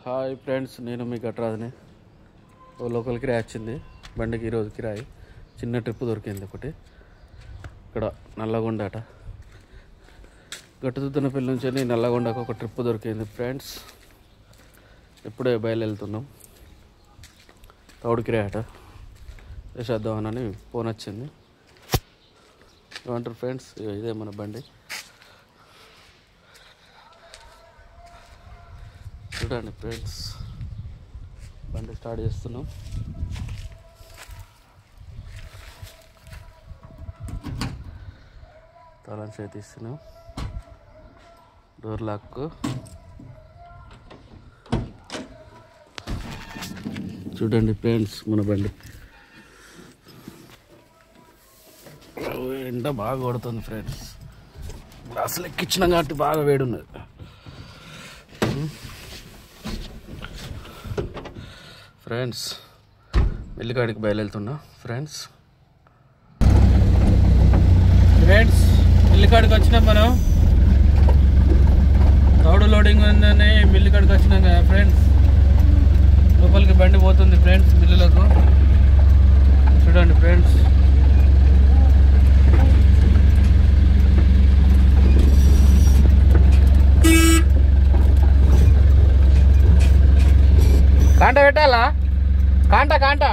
Hi friends, నేను మీ గట్రాజుని. Local కిరాయి వచ్చింది బండికి. ఈరోజు కిరాయి చిన్న ట్రిప్ దొరికింది ఒకటి. ఇక్కడ నల్లగొండ అట, గట్టుతున్నపల్లి నుంచి నల్లగొండకు ఒక ట్రిప్ దొరికింది ఫ్రెండ్స్. ఇప్పుడే బయలుదేరుతున్నాం. తౌడు కిరాయి అట వేసేద్దామని ఫోన్ వచ్చింది. ఏమంటారు ఫ్రెండ్స్? ఇదే మన బండి చూడండి ఫ్రెండ్స్. బండి స్టార్ట్ చేస్తున్నాం. తాళం చేతి తీస్తున్నాం. Door lock. చూడండి ఫ్రెండ్స్ మన బండి. ఎండ బాగా కొడుతుంది ఫ్రెండ్స్. అసలు ఎక్కించినాం కాబట్టి బాగా వేడి ఉన్నది. Friends మిల్లికాడికి బయలుదేరుతున్నా friends. మిల్లికాడికి వచ్చినాం మనం. తౌడు లోడింగ్ ఉందని మిల్లికాడికి వచ్చినాం కదా ఫ్రెండ్స్. లోపలికి బండి పోతుంది ఫ్రెండ్స్ మిల్లులకు. చూడండి ఫ్రెండ్స్. కాంట పెట్టాలా? కాంట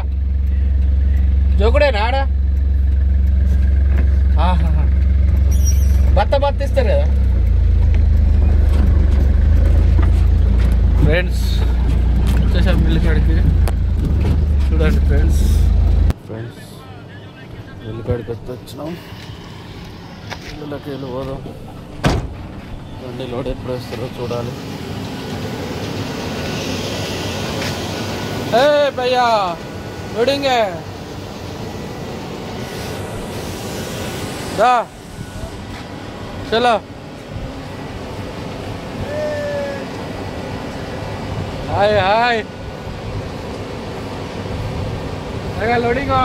జోకుడేనా ఆడ? బత్త ఇస్తారు కదా ఫ్రెండ్స్. వచ్చేసాం మిల్లికాడికి. చూడండి ఫ్రెండ్స్ మిల్లికాడికి వచ్చినాం. ఇళ్ళకి వెళ్ళి పోదాం. బండి లోడ్ ఎప్పుడు వేస్తారో చూడాలి. भैया लोडिंग है दा चलो। हाय लोडिंग हो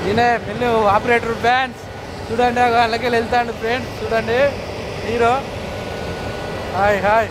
ఈయనే మిల్లు ఆపరేటర్ ఫ్రెండ్స్. చూడండి అలాగే వెళ్తాండి ఫ్రెండ్స్. చూడండి హీరో. హాయ్